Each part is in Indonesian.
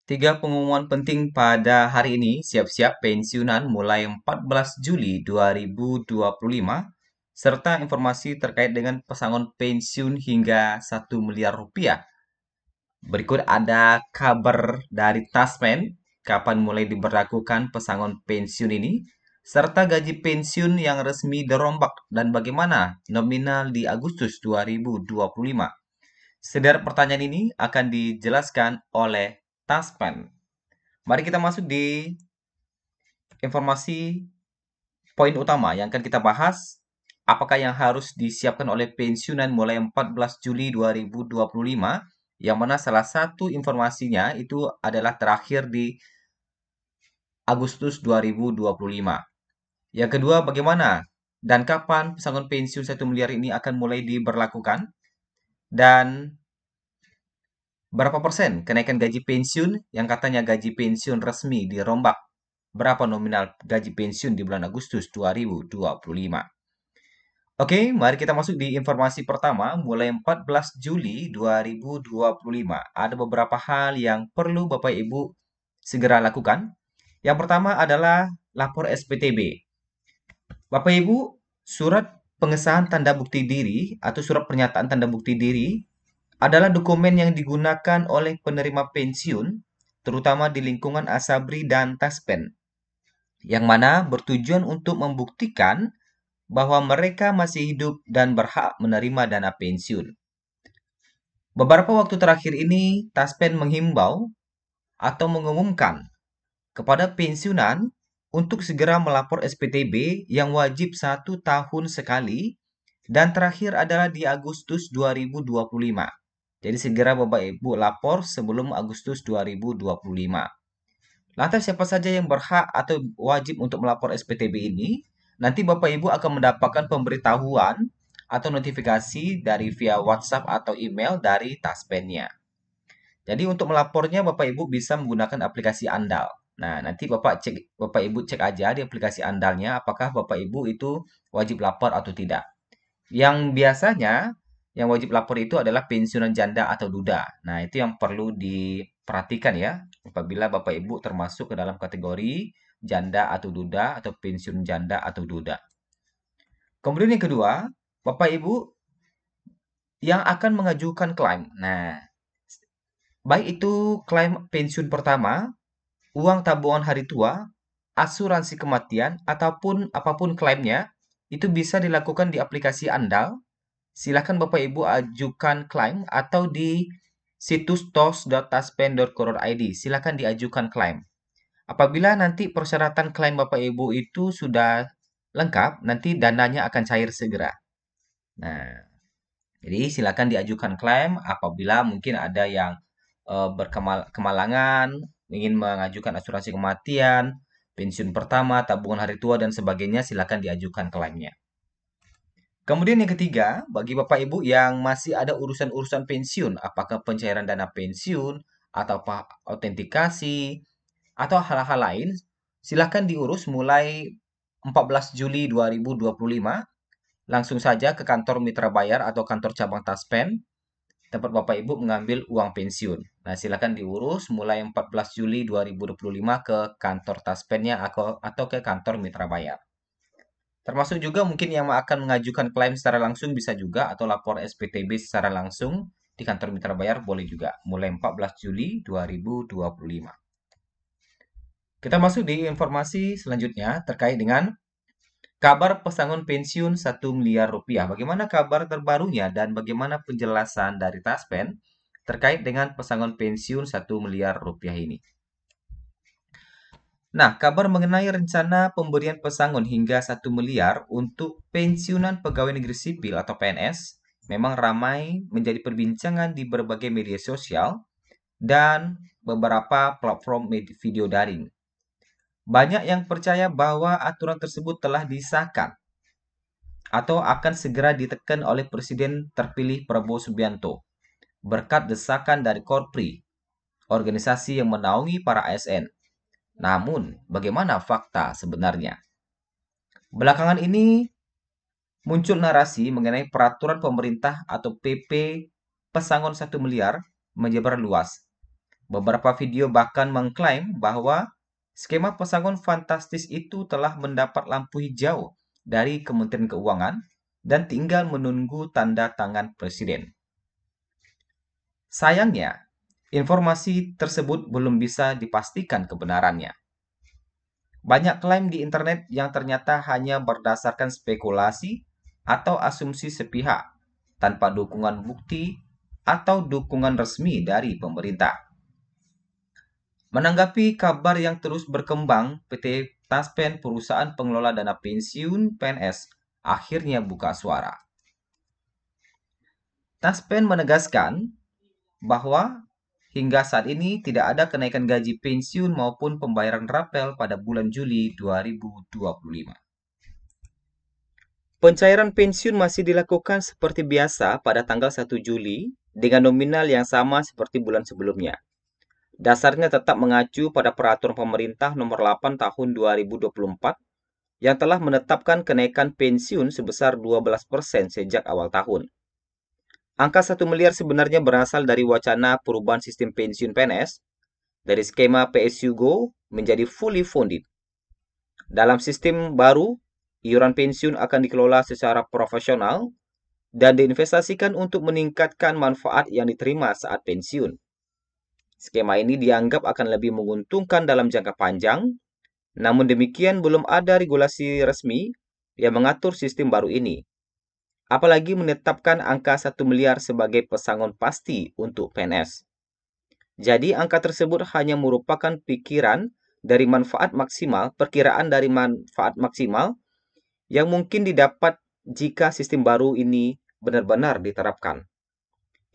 Tiga pengumuman penting pada hari ini, siap-siap pensiunan mulai 14 Juli 2025, serta informasi terkait dengan pesangon pensiun hingga 1 miliar rupiah. Berikut ada kabar dari Taspen, kapan mulai diberlakukan pesangon pensiun ini, serta gaji pensiun yang resmi dirombak dan bagaimana nominal di Agustus 2025. Sederet pertanyaan ini akan dijelaskan oleh Taspen. Mari kita masuk di informasi poin utama yang akan kita bahas. Apakah yang harus disiapkan oleh pensiunan mulai 14 Juli 2025, yang mana salah satu informasinya itu adalah terakhir di Agustus 2025. Yang kedua, bagaimana dan kapan pesangon pensiun 1 miliar ini akan mulai diberlakukan, dan berapa persen kenaikan gaji pensiun yang katanya gaji pensiun resmi dirombak, berapa nominal gaji pensiun di bulan Agustus 2025. Oke, mari kita masuk di informasi pertama. Mulai 14 Juli 2025, ada beberapa hal yang perlu Bapak Ibu segera lakukan. Yang pertama adalah lapor SPTB. Bapak Ibu, surat pengesahan tanda bukti diri atau surat pernyataan tanda bukti diri adalah dokumen yang digunakan oleh penerima pensiun, terutama di lingkungan Asabri dan Taspen, yang mana bertujuan untuk membuktikan bahwa mereka masih hidup dan berhak menerima dana pensiun. Beberapa waktu terakhir ini, Taspen menghimbau atau mengumumkan kepada pensiunan untuk segera melapor SPTB yang wajib 1 tahun sekali dan terakhir adalah di Agustus 2025. Jadi segera Bapak Ibu lapor sebelum Agustus 2025. Lantas siapa saja yang berhak atau wajib untuk melapor SPTB ini? Nanti Bapak Ibu akan mendapatkan pemberitahuan atau notifikasi dari via WhatsApp atau email dari Taspennya. Jadi untuk melapornya Bapak Ibu bisa menggunakan aplikasi Andal. Nah, nanti Bapak Ibu cek aja di aplikasi Andalnya apakah Bapak Ibu itu wajib lapor atau tidak. Yang biasanya yang wajib lapor itu adalah pensiunan janda atau duda. Nah, itu yang perlu diperhatikan ya, apabila Bapak Ibu termasuk ke dalam kategori janda atau duda atau pensiun janda atau duda. Kemudian yang kedua, Bapak Ibu yang akan mengajukan klaim. Nah, baik itu klaim pensiun pertama, uang tabungan hari tua, asuransi kematian, ataupun apapun klaimnya, itu bisa dilakukan di aplikasi Andal. Silakan Bapak Ibu ajukan klaim atau di situs tos.taspen.co.id. Silakan diajukan klaim. Apabila nanti persyaratan klaim Bapak Ibu itu sudah lengkap, nanti dananya akan cair segera. Nah, jadi silakan diajukan klaim apabila mungkin ada yang berkemalangan, ingin mengajukan asuransi kematian, pensiun pertama, tabungan hari tua, dan sebagainya, silakan diajukan klaimnya. Kemudian yang ketiga, bagi Bapak Ibu yang masih ada urusan-urusan pensiun, apakah pencairan dana pensiun, atau autentikasi, atau hal-hal lain, silakan diurus mulai 14 Juli 2025. Langsung saja ke kantor Mitra Bayar atau kantor cabang Taspen, tempat Bapak Ibu mengambil uang pensiun. Nah, silakan diurus mulai 14 Juli 2025 ke kantor Taspennya atau ke kantor Mitra Bayar. Termasuk juga mungkin yang akan mengajukan klaim secara langsung bisa juga, atau lapor SPTB secara langsung di kantor Mitra Bayar boleh juga, mulai 14 Juli 2025. Kita masuk di informasi selanjutnya terkait dengan kabar pesangon pensiun 1 miliar rupiah. Bagaimana kabar terbarunya dan bagaimana penjelasan dari Taspen terkait dengan pesangon pensiun 1 miliar rupiah ini. Nah, kabar mengenai rencana pemberian pesangon hingga 1 miliar untuk pensiunan pegawai negeri sipil atau PNS memang ramai menjadi perbincangan di berbagai media sosial dan beberapa platform video daring. Banyak yang percaya bahwa aturan tersebut telah disahkan atau akan segera ditekan oleh Presiden terpilih Prabowo Subianto berkat desakan dari Korpri, organisasi yang menaungi para ASN. Namun, bagaimana fakta sebenarnya? Belakangan ini muncul narasi mengenai peraturan pemerintah atau PP pesangon 1 miliar menyebar luas. Beberapa video bahkan mengklaim bahwa skema pesangon fantastis itu telah mendapat lampu hijau dari Kementerian Keuangan dan tinggal menunggu tanda tangan Presiden. Sayangnya, informasi tersebut belum bisa dipastikan kebenarannya. Banyak klaim di internet yang ternyata hanya berdasarkan spekulasi atau asumsi sepihak, tanpa dukungan bukti atau dukungan resmi dari pemerintah. Menanggapi kabar yang terus berkembang, PT Taspen, perusahaan pengelola dana pensiun PNS, akhirnya buka suara. Taspen menegaskan bahwa hingga saat ini tidak ada kenaikan gaji pensiun maupun pembayaran rapel pada bulan Juli 2025. Pencairan pensiun masih dilakukan seperti biasa pada tanggal 1 Juli dengan nominal yang sama seperti bulan sebelumnya. Dasarnya tetap mengacu pada Peraturan Pemerintah Nomor 8 Tahun 2024 yang telah menetapkan kenaikan pensiun sebesar 12% sejak awal tahun. Angka 1 miliar sebenarnya berasal dari wacana perubahan sistem pensiun PNS dari skema PSU Go menjadi fully funded. Dalam sistem baru, iuran pensiun akan dikelola secara profesional dan diinvestasikan untuk meningkatkan manfaat yang diterima saat pensiun. Skema ini dianggap akan lebih menguntungkan dalam jangka panjang, namun demikian belum ada regulasi resmi yang mengatur sistem baru ini. Apalagi menetapkan angka 1 miliar sebagai pesangon pasti untuk PNS. Jadi angka tersebut hanya merupakan perkiraan dari manfaat maksimal yang mungkin didapat jika sistem baru ini benar-benar diterapkan.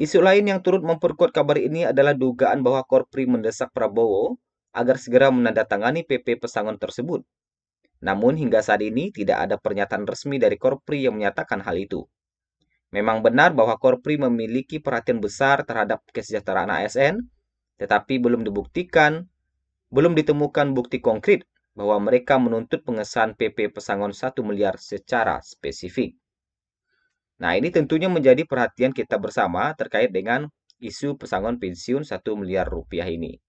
Isu lain yang turut memperkuat kabar ini adalah dugaan bahwa Korpri mendesak Prabowo agar segera menandatangani PP pesangon tersebut. Namun hingga saat ini tidak ada pernyataan resmi dari Korpri yang menyatakan hal itu. Memang benar bahwa Korpri memiliki perhatian besar terhadap kesejahteraan ASN, tetapi belum ditemukan bukti konkret bahwa mereka menuntut pengesahan PP pesangon 1 miliar secara spesifik. Nah, ini tentunya menjadi perhatian kita bersama terkait dengan isu pesangon pensiun 1 miliar rupiah ini.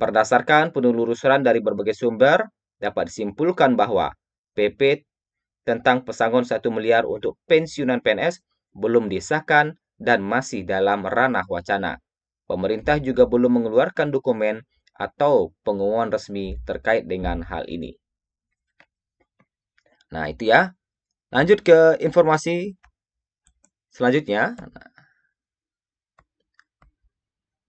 Berdasarkan penelusuran dari berbagai sumber, dapat disimpulkan bahwa PP tentang pesangon 1 miliar untuk pensiunan PNS belum disahkan dan masih dalam ranah wacana. Pemerintah juga belum mengeluarkan dokumen atau pengumuman resmi terkait dengan hal ini. Nah, itu ya. Lanjut ke informasi selanjutnya.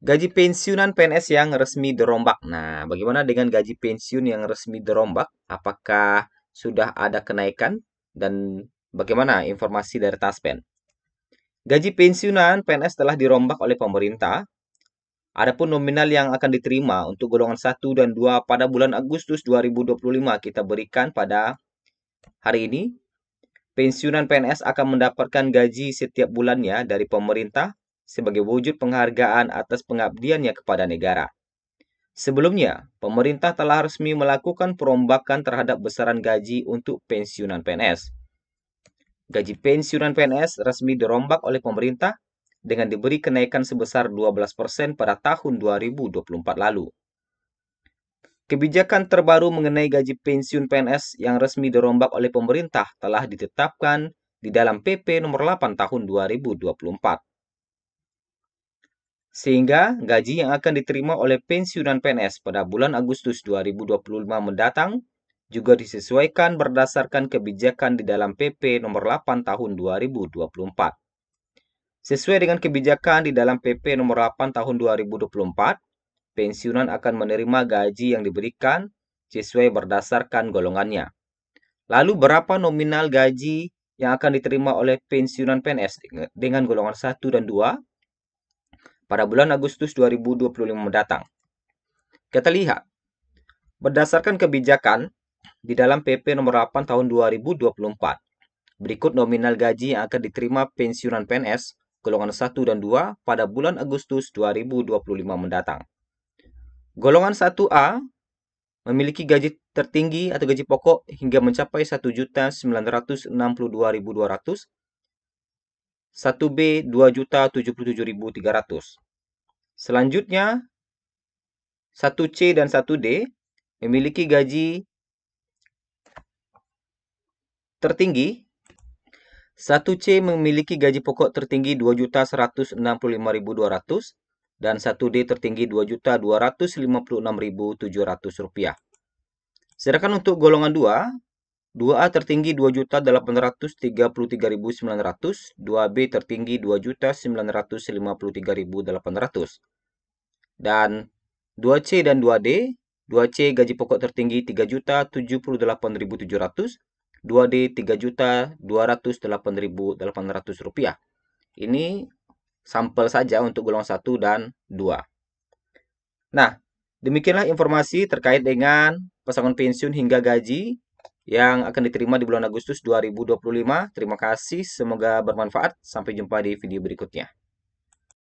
Gaji pensiunan PNS yang resmi dirombak. Nah, bagaimana dengan gaji pensiun yang resmi dirombak? Apakah sudah ada kenaikan? Dan bagaimana informasi dari Taspen? Gaji pensiunan PNS telah dirombak oleh pemerintah. Adapun nominal yang akan diterima untuk golongan 1 dan 2 pada bulan Agustus 2025 kita berikan pada hari ini. Pensiunan PNS akan mendapatkan gaji setiap bulannya dari pemerintah sebagai wujud penghargaan atas pengabdiannya kepada negara. Sebelumnya, pemerintah telah resmi melakukan perombakan terhadap besaran gaji untuk pensiunan PNS. Gaji pensiunan PNS resmi dirombak oleh pemerintah dengan diberi kenaikan sebesar 12% pada tahun 2024 lalu. Kebijakan terbaru mengenai gaji pensiun PNS yang resmi dirombak oleh pemerintah telah ditetapkan di dalam PP nomor 8 tahun 2024. Sehingga gaji yang akan diterima oleh pensiunan PNS pada bulan Agustus 2025 mendatang juga disesuaikan berdasarkan kebijakan di dalam PP nomor 8 tahun 2024. Sesuai dengan kebijakan di dalam PP nomor 8 tahun 2024, pensiunan akan menerima gaji yang diberikan sesuai berdasarkan golongannya. Lalu berapa nominal gaji yang akan diterima oleh pensiunan PNS dengan golongan 1 dan 2 pada bulan Agustus 2025 mendatang? Kita lihat, berdasarkan kebijakan di dalam PP nomor 8 tahun 2024, berikut nominal gaji yang akan diterima pensiunan PNS golongan 1 dan 2 pada bulan Agustus 2025 mendatang. Golongan 1A memiliki gaji tertinggi atau gaji pokok hingga mencapai 1.962.200, 1B 2.077.300. Selanjutnya, 1C dan 1D memiliki gaji tertinggi. 1C memiliki gaji pokok tertinggi 2.165.200 dan 1D tertinggi 2.256.700 rupiah. Sedangkan untuk golongan 2A tertinggi 2.833.900, 2B tertinggi 2.953.800. Dan 2C dan 2D, 2C gaji pokok tertinggi 3.078.700, 2D 3.208.800 rupiah. Ini sampel saja untuk golongan 1 dan 2. Nah, demikianlah informasi terkait dengan pesangon pensiun hingga gaji yang akan diterima di bulan Agustus 2025. Terima kasih, semoga bermanfaat. Sampai jumpa di video berikutnya.